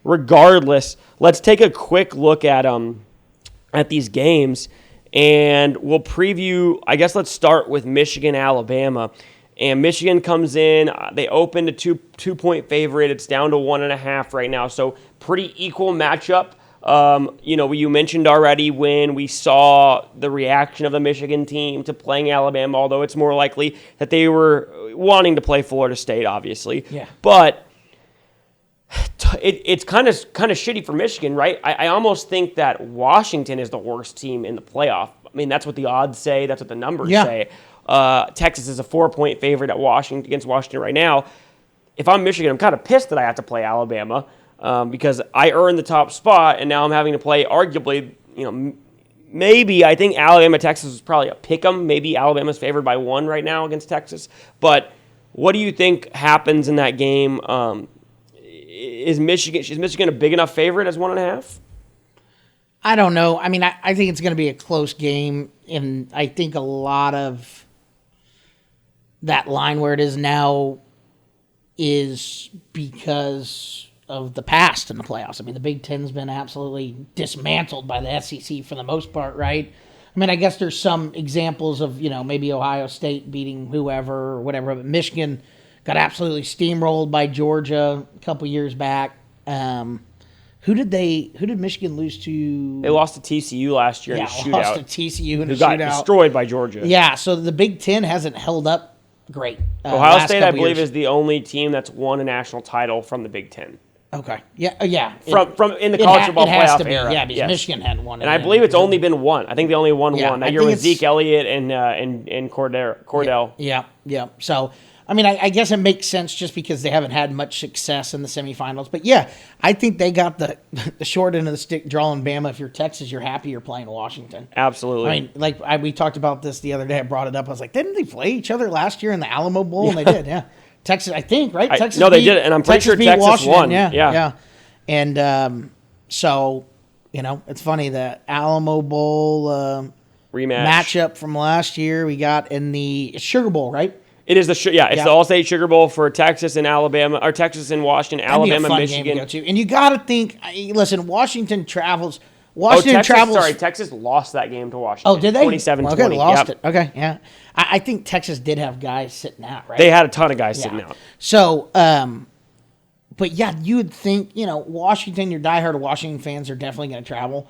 regardless, let's take a quick look at these games, and we'll preview. I guess let's start with Michigan, Alabama. And Michigan comes in. They opened a two-point favorite. It's down to 1.5 right now. So pretty equal matchup. You mentioned already when we saw the reaction of the Michigan team to playing Alabama, although it's more likely that they were wanting to play Florida State, obviously. Yeah. But it's kind of shitty for Michigan, right? I almost think that Washington is the worst team in the playoff. I mean, that's what the odds say. That's what the numbers say. Texas is a 4-point favorite against Washington right now. If I'm Michigan, I'm kind of pissed that I have to play Alabama because I earned the top spot, and now I'm having to play arguably, maybe I think Alabama-Texas is probably a pick 'em. Maybe Alabama's favored by 1 right now against Texas. But what do you think happens in that game? Is Michigan a big enough favorite as 1.5? I don't know. I mean, I think it's going to be a close game, and I think a lot of that line where it is now is because of the past in the playoffs. I mean, the Big Ten's been absolutely dismantled by the SEC for the most part, right? I mean, I guess there's some examples of, maybe Ohio State beating whoever or whatever, but Michigan got absolutely steamrolled by Georgia a couple years back. Who did Michigan lose to? They lost to TCU last year in a shootout. Lost to TCU in a shootout. Who got destroyed by Georgia. Yeah, so the Big Ten hasn't held up great. Ohio State, I believe, is the only team that's won a national title from the Big Ten. Okay. Yeah. From in the college football playoff era. Yeah, because Michigan hadn't won it. And I believe it's only been one. I think they only won one. That year with Zeke Elliott and Cordell. Yeah. So, I mean, I guess it makes sense just because they haven't had much success in the semifinals. But, yeah, I think they got the short end of the stick drawing Bama. If you're Texas, you're happy you're playing Washington. Absolutely. I mean, we talked about this the other day. I brought it up. I was like, didn't they play each other last year in the Alamo Bowl? And they did, yeah. Texas, I think, right? They did it, and I'm pretty sure Texas won. Yeah. And so, it's funny, the Alamo Bowl rematch matchup from last year we got in the Sugar Bowl, right? It is the All-State Sugar Bowl for Texas and Alabama, or Texas and Washington, That'd Alabama, be a fun Michigan. Game to go to. And you got to think, listen, Washington travels. Texas lost that game to Washington. Oh, did they? 27-20. Okay, they lost it. Okay, yeah. I think Texas did have guys sitting out, right? They had a ton of guys sitting out. So, but yeah, you would think, Washington, your diehard Washington fans are definitely going to travel.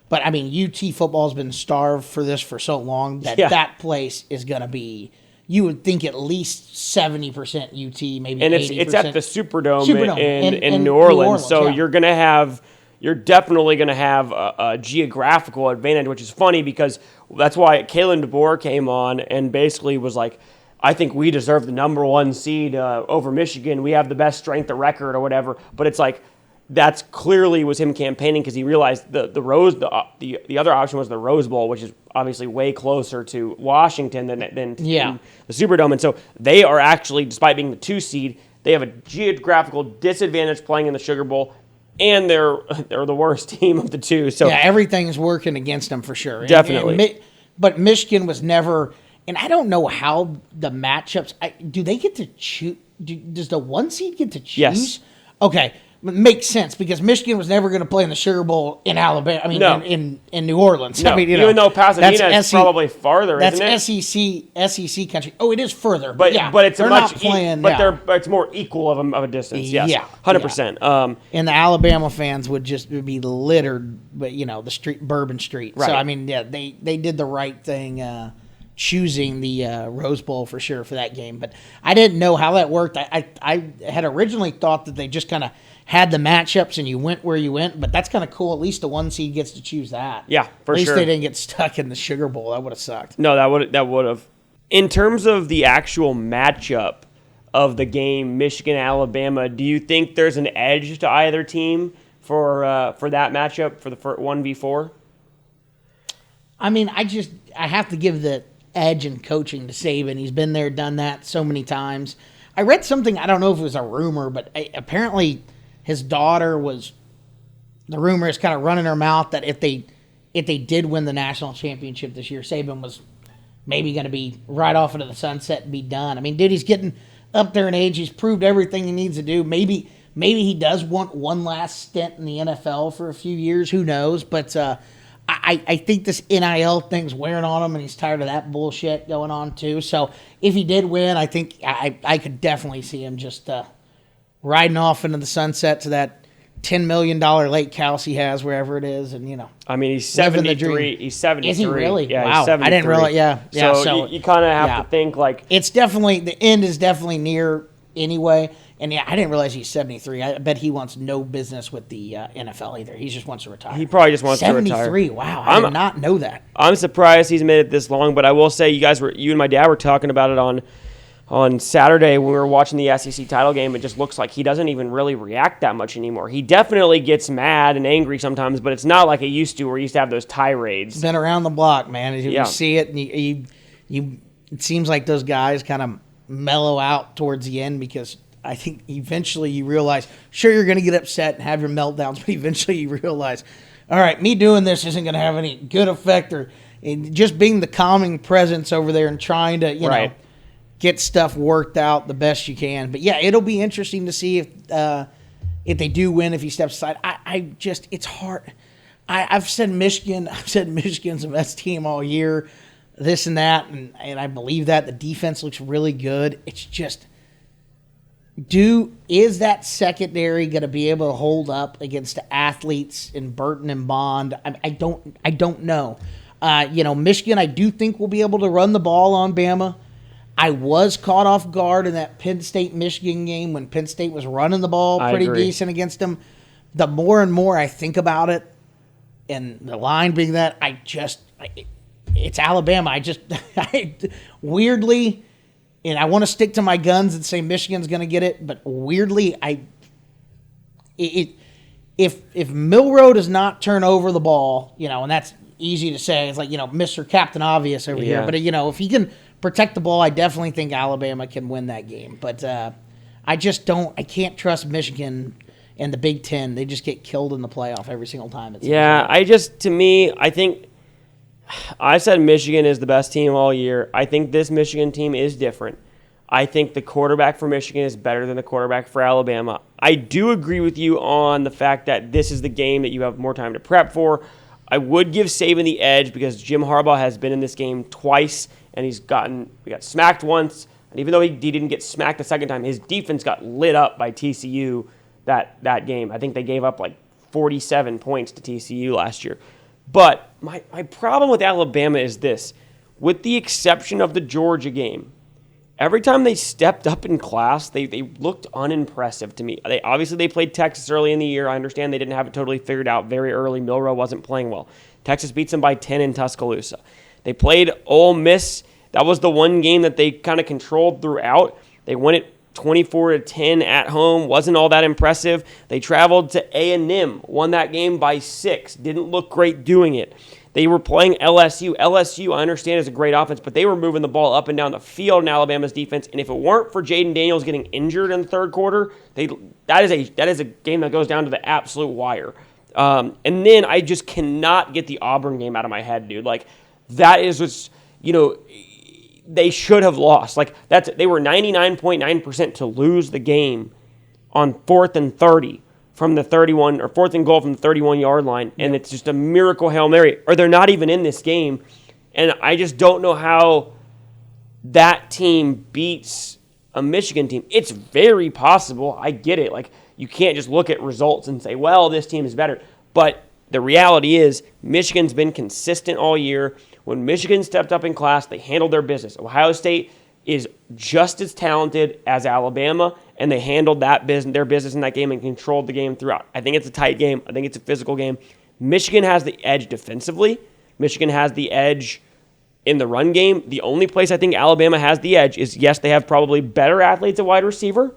But, I mean, UT football has been starved for this for so long that place is going to be, you would think, at least 70% UT, maybe 80%. And it's at the Superdome in New Orleans. So you're definitely going to have a geographical advantage, which is funny because that's why Kalen DeBoer came on and basically was like, I think we deserve the number 1 seed over Michigan. We have the best strength of record or whatever. But it's like that's clearly was him campaigning because he realized the other option was the Rose Bowl, which is obviously way closer to Washington than the Superdome. And so they are actually, despite being the 2 seed, they have a geographical disadvantage playing in the Sugar Bowl. And they're the worst team of the 2. So yeah, everything's working against them for sure. Definitely. But Michigan was never, and I don't know how the matchups. Do they get to choose? Does the 1 seed get to choose? Yes. Okay, makes sense because Michigan was never going to play in the Sugar Bowl in Alabama. I mean, in New Orleans. No. I mean, even though Pasadena is probably farther, isn't it? That's SEC country. Oh, it is further, but it's they're much not playing. It's more equal of a distance. Yes, 100%. And the Alabama fans would be littered, but the Bourbon Street. Right. So I mean, they did the right thing. Choosing the Rose Bowl for sure for that game, but I didn't know how that worked. I had originally thought that they just kind of had the matchups and you went where you went, but that's kind of cool. At least the 1 seed gets to choose that. Yeah, for sure. At least they didn't get stuck in the Sugar Bowl. That would have sucked. No, that would have. In terms of the actual matchup of the game, Michigan-Alabama, do you think there's an edge to either team for that matchup for the 1v4? I mean, I have to give the edge in coaching to Saban. He's been there, done that so many times. I read something, I don't know if it was a rumor, but apparently his daughter was, the rumor is kind of running her mouth that if they did win the national championship this year, Saban was maybe going to be right off into the sunset and be done. I mean, dude, he's getting up there in age. He's proved everything he needs to do. Maybe maybe he does want one last stint in the NFL for a few years. Who knows? But I think this NIL thing's wearing on him, and he's tired of that bullshit going on too. So if he did win, I think I could definitely see him just riding off into the sunset to that $10 million lake house he has wherever it is, and I mean, he's 73. He's 73. Is he really? Yeah, wow. He's 73. I didn't realize. Yeah. So you kind of have to think like it's definitely the end is definitely near anyway. And I didn't realize he's 73. I bet he wants no business with the NFL either. He just wants to retire. He probably just wants to retire. 73. Wow, I did not know that. I'm surprised he's made it this long, but I will say you and my dad were talking about it on Saturday when we were watching the SEC title game. It just looks like he doesn't even really react that much anymore. He definitely gets mad and angry sometimes, but it's not like it used to where he used to have those tirades. It's been around the block, man. You see it, and you it seems like those guys kind of mellow out towards the end because I think eventually you realize, sure, you're going to get upset and have your meltdowns, but eventually you realize, all right, me doing this isn't going to have any good effect, or just being the calming presence over there and trying to, get stuff worked out the best you can. But yeah, it'll be interesting to see if they do win, if he steps aside. It's hard. I've said Michigan. I've said Michigan's the best team all year, this and that, and I believe that. The defense looks really good. It's just, is that secondary going to be able to hold up against the athletes in Burton and Bond? I don't know. Michigan, I do think will be able to run the ball on Bama. I was caught off guard in that Penn State-Michigan game when Penn State was running the ball pretty decent against them. The more and more I think about it, and the line being that, it's Alabama. Weirdly, and I want to stick to my guns and say Michigan's going to get it, but weirdly, if Milroe does not turn over the ball, and that's easy to say, it's like, Mr. Captain Obvious over here, but if he can protect the ball, I definitely think Alabama can win that game. But I can't trust Michigan and the Big Ten. They just get killed in the playoff every single time. I think I said Michigan is the best team all year. I think this Michigan team is different. I think the quarterback for Michigan is better than the quarterback for Alabama. I do agree with you on the fact that this is the game that you have more time to prep for. I would give Saban the edge because Jim Harbaugh has been in this game twice, and we got smacked once, and even though he didn't get smacked the second time, his defense got lit up by TCU that game. I think they gave up like 47 points to TCU last year. But my problem with Alabama is this. With the exception of the Georgia game, every time they stepped up in class, they looked unimpressive to me. They played Texas early in the year. I understand they didn't have it totally figured out very early. Milroe wasn't playing well. Texas beats them by 10 in Tuscaloosa. They played Ole Miss. That was the one game that they kind of controlled throughout. They won it 24-10 at home. Wasn't all that impressive. They traveled to A&M, won that game by 6. Didn't look great doing it. They were playing LSU. LSU, I understand, is a great offense, but they were moving the ball up and down the field in Alabama's defense. And if it weren't for Jaden Daniels getting injured in the third quarter, that is a game that goes down to the absolute wire. And then I just cannot get the Auburn game out of my head, dude. Like, that is just, they should have lost. Like, they were 99.9% to lose the game on 4th and 30 from the 31, or 4th and goal from the 31-yard line, and it's just a miracle Hail Mary, or they're not even in this game. And I just don't know how that team beats a Michigan team. It's very possible. I get it. Like, you can't just look at results and say, well, this team is better. But the reality is Michigan's been consistent all year. When Michigan stepped up in class, they handled their business. Ohio State is just as talented as Alabama, and they handled their business in that game and controlled the game throughout. I think it's a tight game. I think it's a physical game. Michigan has the edge defensively. Michigan has the edge in the run game. The only place I think Alabama has the edge is, yes, they have probably better athletes at wide receiver,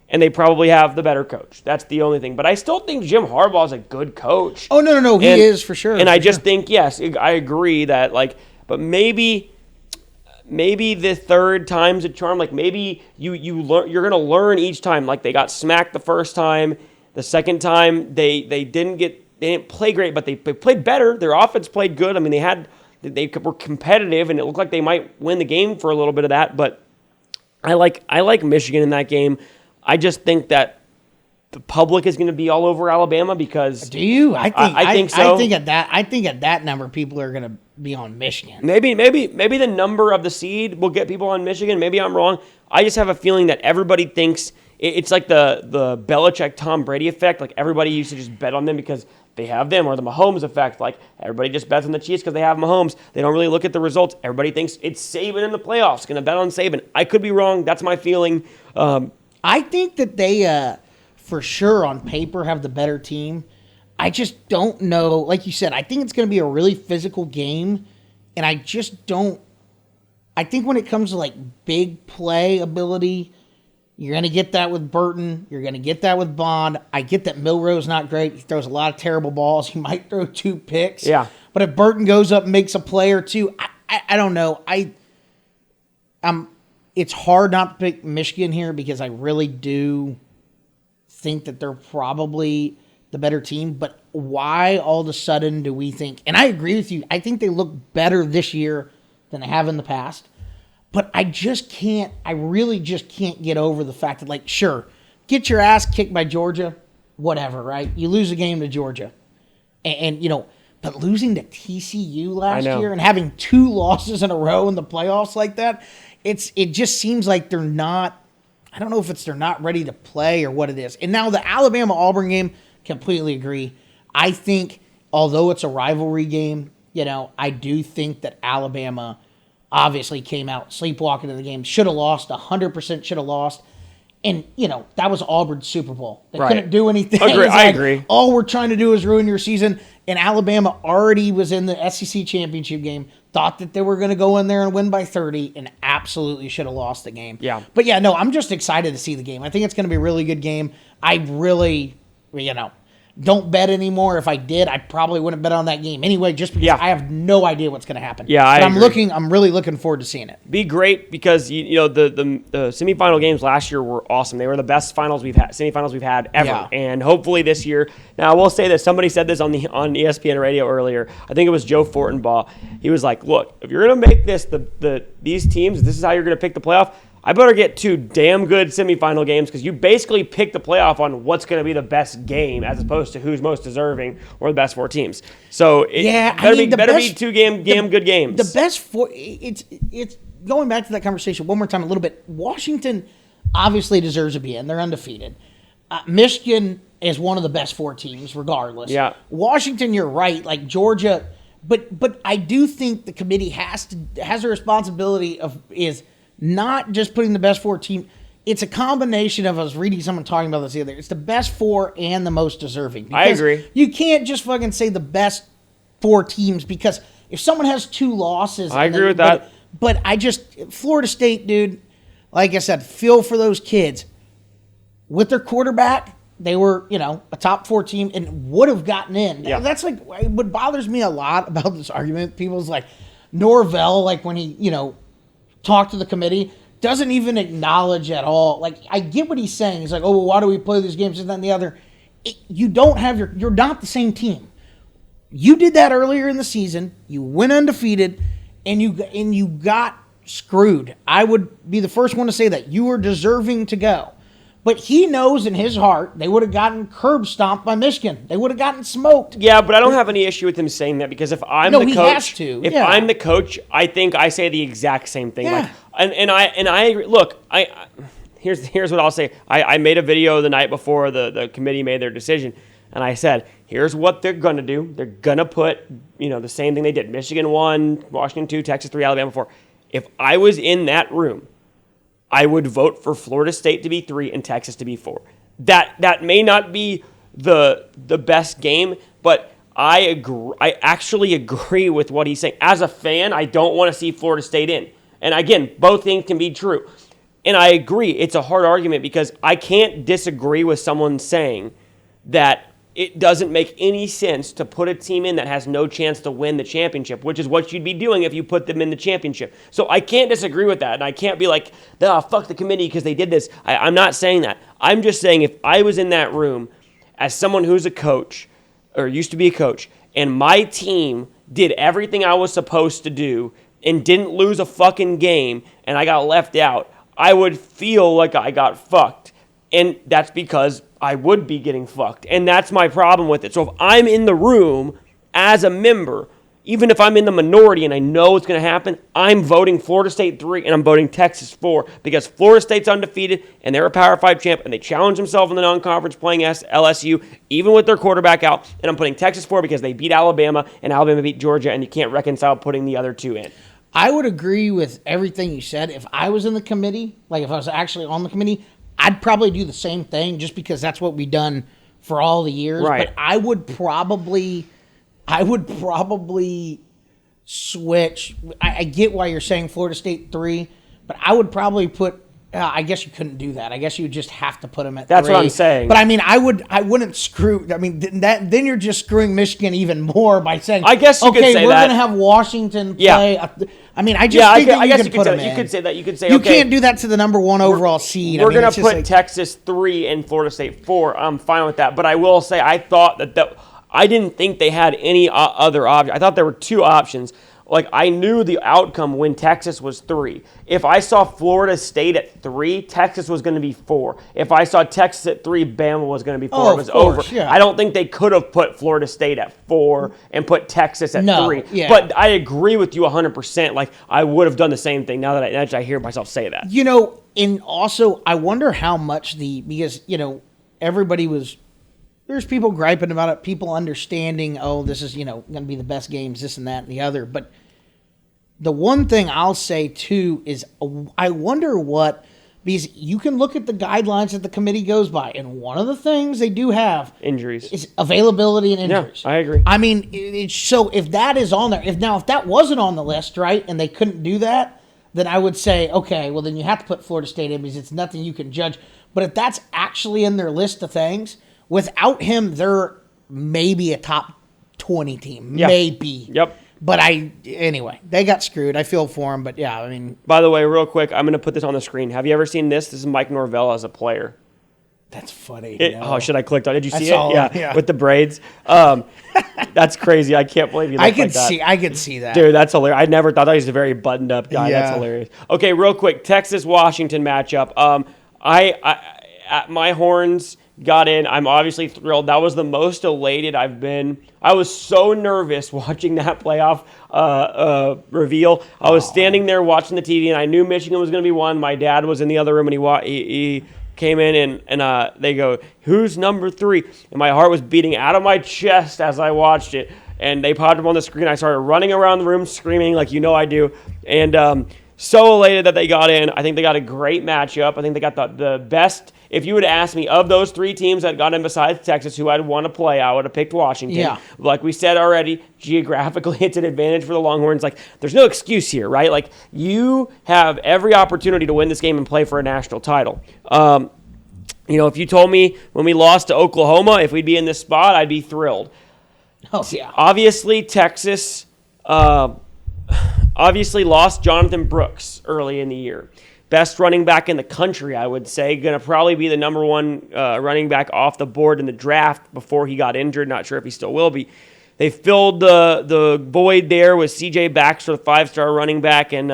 and they probably have the better coach. That's the only thing. But I still think Jim Harbaugh is a good coach. Oh, no. He is for sure. And I just think, yes, I agree that, but maybe the third time's a charm. Like, maybe you're going to learn each time. Like, they got smacked the first time. The second time, they didn't play great, but they played better. Their offense played good. I mean, they were competitive, and it looked like they might win the game for a little bit of that. But I like Michigan in that game. I just think that the public is going to be all over Alabama because. Do you? I think so. I think at that number, people are going to be on Michigan. Maybe the number of the seed will get people on Michigan. Maybe I'm wrong. I just have a feeling that everybody thinks it's like the Belichick Tom Brady effect. Like everybody used to just bet on them because they have them, or the Mahomes effect. Like everybody just bets on the Chiefs because they have Mahomes. They don't really look at the results. Everybody thinks it's Saban in the playoffs. Going to bet on Saban. I could be wrong. That's my feeling. I think that they, for sure, on paper, have the better team. I just don't know. Like you said, I think it's going to be a really physical game, and I just don't. I think when it comes to like big play ability, you're going to get that with Burton. You're going to get that with Bond. I get that Milroe's not great. He throws a lot of terrible balls. He might throw 2 picks. Yeah. But if Burton goes up and makes a play or two, I don't know. It's hard not to pick Michigan here because I really do think that they're probably the better team. But why all of a sudden do we think, and I agree with you, I think they look better this year than they have in the past. But I really just can't get over the fact that, like, sure, get your ass kicked by Georgia, whatever, right? You lose a game to Georgia. And but losing to TCU last year and having 2 losses in a row in the playoffs like that, it just seems like they're not, I don't know if they're not ready to play or what it is. And now the Alabama-Auburn game, completely agree. I think, although it's a rivalry game, I do think that Alabama obviously came out sleepwalking in the game. Should have lost, 100% should have lost. And, that was Auburn's Super Bowl. They couldn't do anything. I agree. All we're trying to do is ruin your season. And Alabama already was in the SEC championship game, thought that they were going to go in there and win by 30, and absolutely should have lost the game. Yeah. But, yeah, no, I'm just excited to see the game. I think it's going to be a really good game. I really, don't bet anymore. If I did, I probably wouldn't bet on that game anyway, just because I have no idea what's going to happen. Yeah, I'm really looking forward to seeing it. Be great because the semifinal games last year were awesome. They were the best semifinals we've had ever, and hopefully this year. Now I will say this: somebody said this on ESPN radio earlier. I think it was Joe Fortenbaugh. He was like, "Look, if you're going to make this these teams, this is how you're going to pick the playoff. I better get 2 damn good semifinal games because you basically pick the playoff on what's going to be the best game as opposed to who's most deserving or the best 4 teams. So better be 2 good games. The best 4. It's going back to that conversation one more time a little bit. Washington obviously deserves to be in. They're undefeated. Michigan is one of the best 4 teams regardless. Yeah. Washington, you're right. Like Georgia, but I do think the committee has a responsibility is not just putting the best 4 team. It's a combination of, I was reading someone talking about this the other day. It's the best 4 and the most deserving. I agree. You can't just fucking say the best 4 teams because if someone has 2 losses. I agree with that. But Florida State, dude, like I said, feel for those kids. With their quarterback, they were, a top 4 team and would have gotten in. Yeah. That's like what bothers me a lot about this argument. People's like Norvell, like when he, talk to the committee, doesn't even acknowledge at all. Like, I get what he's saying. He's like, oh, well, why do we play these games, this, that, and the other? You're not the same team. You did that earlier in the season. You went undefeated, and you got screwed. I would be the first one to say that. You were deserving to go. But he knows in his heart they would have gotten curb stomped by Michigan. They would have gotten smoked. Yeah, but I don't have any issue with him saying that because if I'm the coach, he has to. I'm the coach, I think I say the exact same thing. Yeah. And I agree. Look, here's what I'll say. I made a video the night before the committee made their decision, and I said, here's what they're gonna do. They're gonna put the same thing they did. Michigan 1, Washington 2, Texas 3, Alabama 4. If I was in that room, I would vote for Florida State to be 3 and Texas to be 4. That may not be the best game, but I agree. I actually agree with what he's saying. As a fan, I don't want to see Florida State in. And again, both things can be true. And I agree. It's a hard argument because I can't disagree with someone saying that it doesn't make any sense to put a team in that has no chance to win the championship, which is what you'd be doing if you put them in the championship. So I can't disagree with that, and I can't be like, fuck the committee because they did this. I'm not saying that. I'm just saying if I was in that room as someone who's a coach or used to be a coach, and my team did everything I was supposed to do and didn't lose a fucking game and I got left out, I would feel like I got fucked. And that's because I would be getting fucked. And that's my problem with it. So if I'm in the room as a member, even if I'm in the minority and I know it's going to happen, I'm voting Florida State 3 and I'm voting Texas 4 because Florida State's undefeated and they're a Power 5 champ and they challenge themselves in the non-conference playing LSU, even with their quarterback out. And I'm putting Texas 4 because they beat Alabama and Alabama beat Georgia and you can't reconcile putting the other two in. I would agree with everything you said. If I was in the committee, like if I was actually on the committee, I'd probably do the same thing just because that's what we've done for all the years. Right. But I would probably switch. I get why you're saying Florida State 3, but I would probably put. I guess you couldn't do that. I guess you would just have to put them at 3. That's what I'm saying. But I mean, I wouldn't screw. I mean, then you're just screwing Michigan even more by saying, I guess you could say we're that. going to have Washington play. Yeah. I mean, I just think I guess you could say that. You could say you okay, can't do that to the number 1 overall seed. We're going to put Texas 3 and Florida State 4. I'm fine with that. But I will say I thought that I didn't think they had any other option. I thought there were 2 options. Like, I knew the outcome when Texas was 3. If I saw Florida State at 3, Texas was going to be 4. If I saw Texas at 3, Bama was going to be 4. It was over. Yeah. I don't think they could have put Florida State at 4 and put Texas at 3. Yeah. But I agree with you 100%. Like, I would have done the same thing now that I hear myself say that. You know, and also, I wonder how much because, you know, everybody was... There's people griping about it, people understanding, this is, you know, going to be the best games, this and that and the other. But the one thing I'll say, too, is I wonder because you can look at the guidelines that the committee goes by, and one of the things they do have injuries is availability and injuries. Yeah, I agree. I mean, so if that is on there, if that wasn't on the list, right, and they couldn't do that, then I would say, okay, well, then you have to put Florida State in because it's nothing you can judge. But if that's actually in their list of things, without him, they're maybe a top 20 team. Yeah. Maybe. Yep. But anyway, they got screwed. I feel for them, but yeah, I mean. By the way, real quick, I'm going to put this on the screen. Have you ever seen this? This is Mike Norvell as a player. That's funny. Oh, should I click on it? Did you see it? Yeah, with the braids. That's crazy. I can't believe you look like that. I could see that. Dude, that's hilarious. I never thought that he was a very buttoned up guy. Yeah. That's hilarious. Okay, real quick, Texas-Washington matchup. My Horns got in. I'm obviously thrilled. That was the most elated I've been. I was so nervous watching that playoff reveal. I was standing there watching the TV, and I knew Michigan was going to be 1. My dad was in the other room, and he came in, and they go, "Who's number 3?" And my heart was beating out of my chest as I watched it. And they popped up on the screen. I started running around the room screaming like I do. And so elated that they got in. I think they got a great matchup. I think they got the best. If you would ask me, of those 3 teams that got in besides Texas who I'd want to play, I would have picked Washington. Yeah. Like we said already, geographically it's an advantage for the Longhorns. Like, there's no excuse here, right? Like, you have every opportunity to win this game and play for a national title. If you told me when we lost to Oklahoma, if we'd be in this spot, I'd be thrilled. Oh, yeah. Obviously, Texas lost Jonathan Brooks early in the year. Best running back in the country, I would say. Going to probably be the number 1 running back off the board in the draft before he got injured. Not sure if he still will be. They filled the void there with C.J. Baxter, the 5-star running back, and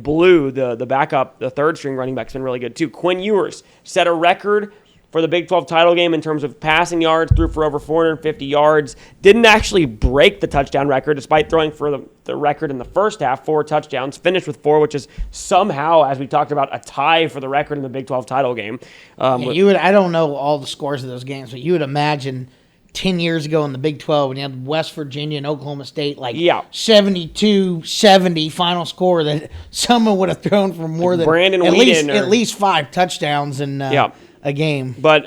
Blue, the backup, the 3rd-string running back, has been really good too. Quinn Ewers set a record for the Big 12 title game in terms of passing yards, threw for over 450 yards. Didn't actually break the touchdown record, despite throwing for the record in the first half, 4 touchdowns. Finished with 4, which is somehow, as we talked about, a tie for the record in the Big 12 title game. I don't know all the scores of those games, but you would imagine 10 years ago in the Big 12 when you had West Virginia and Oklahoma State, 72-70 final score, that someone would have thrown for more than Brandon at Whedon least 5 touchdowns in a game. But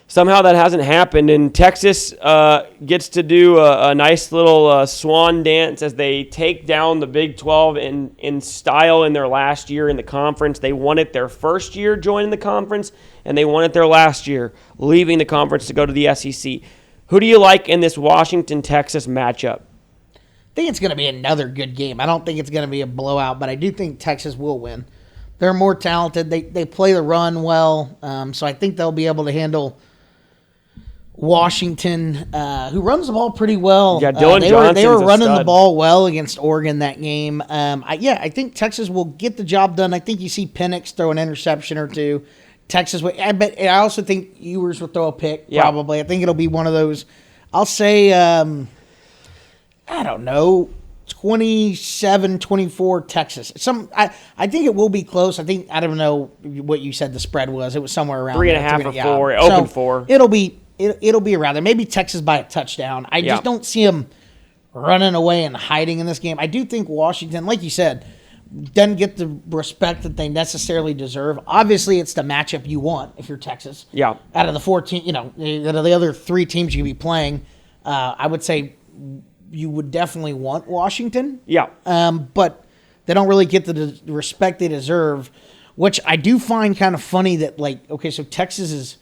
somehow that hasn't happened, and Texas gets to do a nice little swan dance as they take down the Big 12 in style in their last year in the conference. They won it their first year joining the conference, and they won it their last year leaving the conference to go to the SEC. Who do you like in this Washington-Texas matchup? I think it's going to be another good game. I don't think it's going to be a blowout, but I do think Texas will win. They're more talented. They play the run well, so I think they'll be able to handle Washington, who runs the ball pretty well. Yeah, Dylan Johnson's they were running a stud. the ball well against Oregon that game. I think Texas will get the job done. I think you see Penix throw an interception or 2. Texas. I also think Ewers will throw a pick, probably. I think it'll be one of those. I'll say, I don't know, 27-24 Texas. I think it will be close. I don't know what you said the spread was. It was somewhere around 3.5 or 4. Open 4. It'll be around there. Maybe Texas by a touchdown. I just don't see them running away and hiding in this game. I do think Washington, like you said, doesn't get the respect that they necessarily deserve. Obviously, it's the matchup you want if you're Texas. Yeah. Out of the 14, out of the other 3 teams you could be playing, I would say you would definitely want Washington. Yeah. But they don't really get the respect they deserve, which I do find kind of funny that, so Texas is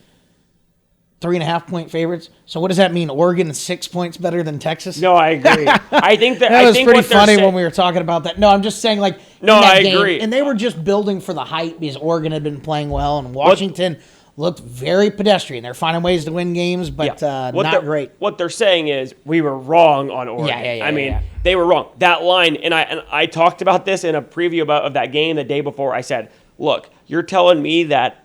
3.5-point favorites. So what does that mean? Oregon is 6 points better than Texas? No, I agree. I think that was pretty funny when we were talking about that. No, I'm just saying, I agree. And they were just building for the hype because Oregon had been playing well, and Washington looked very pedestrian. They're finding ways to win games, but not great. What they're saying is we were wrong on Oregon. They were wrong. That line, and I talked about this in a preview of that game the day before. I said, look, you're telling me that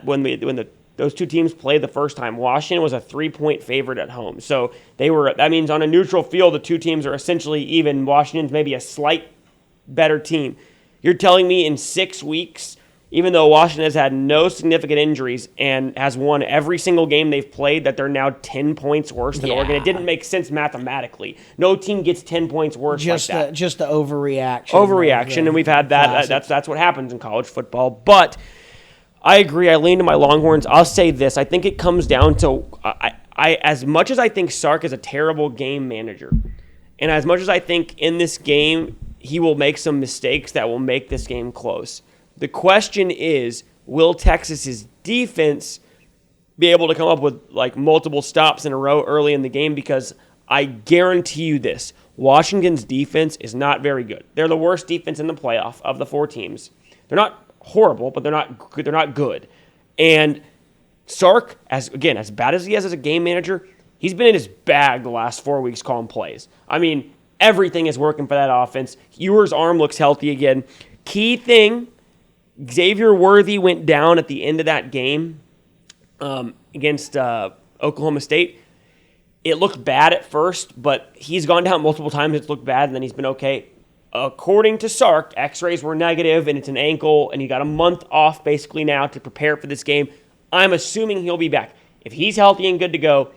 when those 2 teams played the first time, Washington was a 3-point favorite at home. So that means on a neutral field, the 2 teams are essentially even. Washington's maybe a slight better team. You're telling me in 6 weeks, even though Washington has had no significant injuries and has won every single game they've played, that they're now 10 points worse than Oregon? It didn't make sense mathematically. No team gets 10 points worse just like that. Just the overreaction. And we've had that. That's what happens in college football. But I agree. I lean to my Longhorns. I'll say this. I think it comes down to I as much as I think Sark is a terrible game manager, and as much as I think in this game he will make some mistakes that will make this game close, the question is, will Texas's defense be able to come up with multiple stops in a row early in the game? Because I guarantee you this, Washington's defense is not very good. They're the worst defense in the playoff of the 4 teams. They're not horrible, but they're not good. And Sark, as bad as he is as a game manager, he's been in his bag the last 4 weeks calling plays. I mean, everything is working for that offense. Ewers' arm looks healthy again. Key thing, Xavier Worthy went down at the end of that game against Oklahoma State. It looked bad at first, but he's gone down multiple times. It's looked bad, and then he's been okay. According to Sark, x-rays were negative, and it's an ankle, and he got a month off basically now to prepare for this game. I'm assuming he'll be back. If he's healthy and good to go,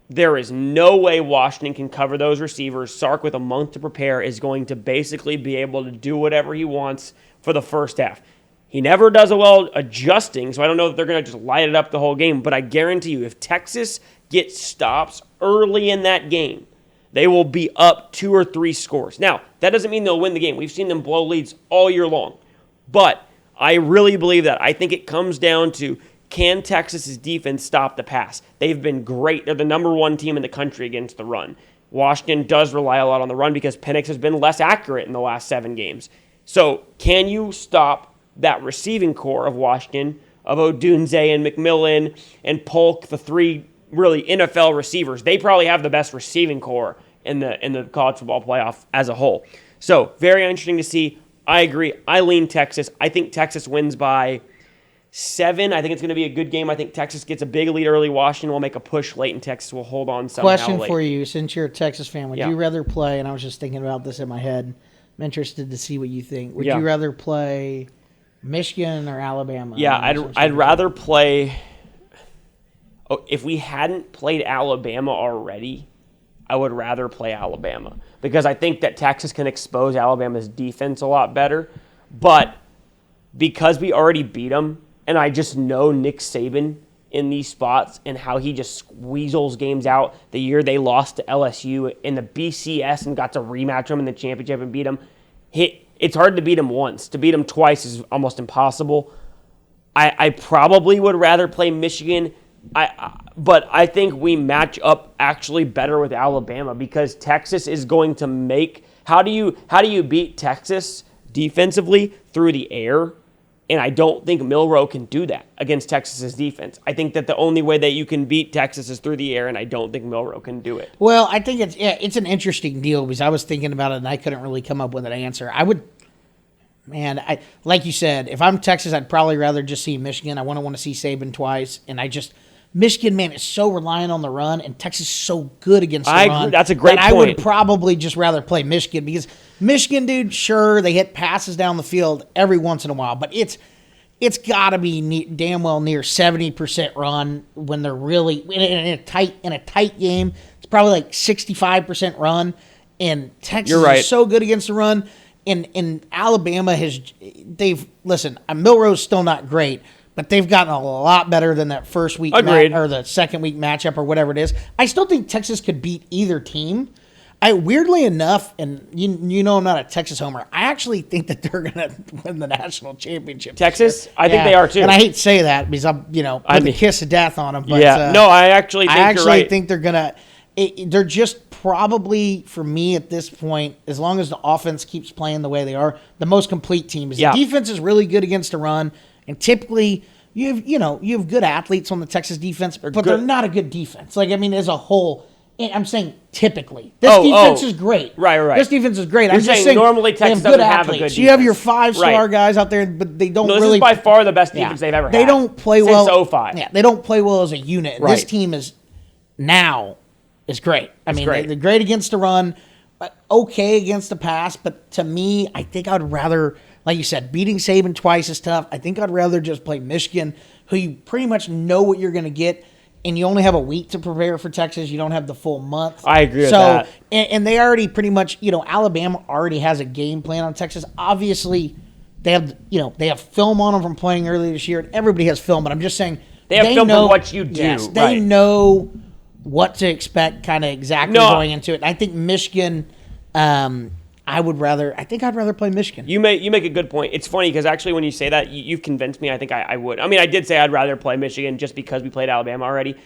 there is no way Washington can cover those receivers. Sark, with a month to prepare, is going to basically be able to do whatever he wants for the first half. He never does a well adjusting, so I don't know if they're going to just light it up the whole game, but I guarantee you, if Texas gets stops early in that game, they will be up 2 or 3 scores. Now, that doesn't mean they'll win the game. We've seen them blow leads all year long. But I really believe that. I think it comes down to, can Texas's defense stop the pass? They've been great. They're the number 1 team in the country against the run. Washington does rely a lot on the run because Penix has been less accurate in the last 7 games. So can you stop that receiving core of Washington, of Odunze and McMillan and Polk, the 3 really NFL receivers? They probably have the best receiving core in the college football playoff as a whole. So very interesting to see. I agree. I lean Texas. I think Texas wins by 7. I think it's going to be a good game. I think Texas gets a big lead early. Washington will make a push late, and Texas will hold on somehow. Question for you, since you're a Texas fan, would you rather play, and I was just thinking about this in my head, I'm interested to see what you think. Would you rather play Michigan or Alabama? Yeah, I'd rather play. If we hadn't played Alabama already, I would rather play Alabama because I think that Texas can expose Alabama's defense a lot better. But because we already beat them, and I just know Nick Saban in these spots and how he just weasels games out. The year they lost to LSU in the BCS and got to rematch them in the championship and beat them, it's hard to beat them once. To beat them twice is almost impossible. I probably would rather play Michigan. But I think we match up actually better with Alabama because Texas is going to make. How do you beat Texas defensively? Through the air. And I don't think Milroe can do that against Texas's defense. I think that the only way that you can beat Texas is through the air, and I don't think Milroe can do it. Well, I think it's an interesting deal because I was thinking about it and I couldn't really come up with an answer. Man, like you said, if I'm Texas, I'd probably rather just see Michigan. I want to see Saban twice, and Michigan, man, is so reliant on the run, and Texas is so good against the run. Agree. That's a great point. I would probably just rather play Michigan because Michigan, dude, sure, they hit passes down the field every once in a while, but it's got to be damn well near 70% run when they're really in a tight game. It's probably like 65% run, and Texas is so good against the run. And Alabama Milroe's still not great, but they've gotten a lot better than that first week or the second week matchup or whatever it is. I still think Texas could beat either team. Weirdly enough, and you know I'm not a Texas homer, I actually think that they're going to win the national championship. Texas? I think they are too. And I hate to say that because I'm, put the kiss of death on them. But, I actually think you're right. I think they're going to they're just probably, for me at this point, as long as the offense keeps playing the way they are, the most complete team. The defense is really good against the run, and typically you have good athletes on the Texas defense, but they're not a good defense. Like, I mean, as a whole, I'm saying typically. This defense is great. Right. This defense is great. I'm just saying normally Texas doesn't have a good defense. You have your 5-star guys out there, but they don't really. This is by far the best defense they've ever had. They don't play well. Since 05. Yeah, they don't play well as a unit. And this team is great. I mean, they're great against the run, but okay against the pass. But to me, I think I'd rather, like you said, beating Saban twice is tough. I think I'd rather just play Michigan, who you pretty much know what you're going to get, and you only have a week to prepare for Texas. You don't have the full month. I agree with that. And they already pretty much, Alabama already has a game plan on Texas. Obviously, they have film on them from playing earlier this year, and everybody has film. But I'm just saying they have film for what you do. Yes, they know what to expect kind of exactly going into it. And I think Michigan, I'd rather play Michigan. You make a good point. It's funny because actually when you say that, you've convinced me. I think I would. I mean, I did say I'd rather play Michigan just because we played Alabama already.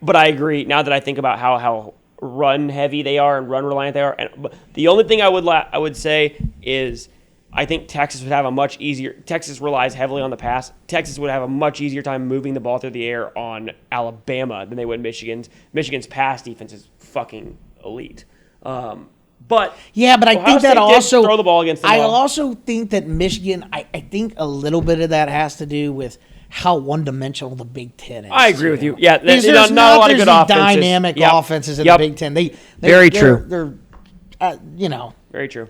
But I agree now that I think about how run heavy they are and run reliant they are. But the only thing I would say is I think Texas would have a much easier. Texas relies heavily on the pass. Texas would have a much easier time moving the ball through the air on Alabama than they would Michigan's. Michigan's pass defense is fucking elite. But I think that also throw the ball against them. I also think that Michigan. I think a little bit of that has to do with how one-dimensional the Big Ten is. I agree with you. Yeah, there's not a lot of good dynamic offenses in the Big Ten. Very true. They're Very true.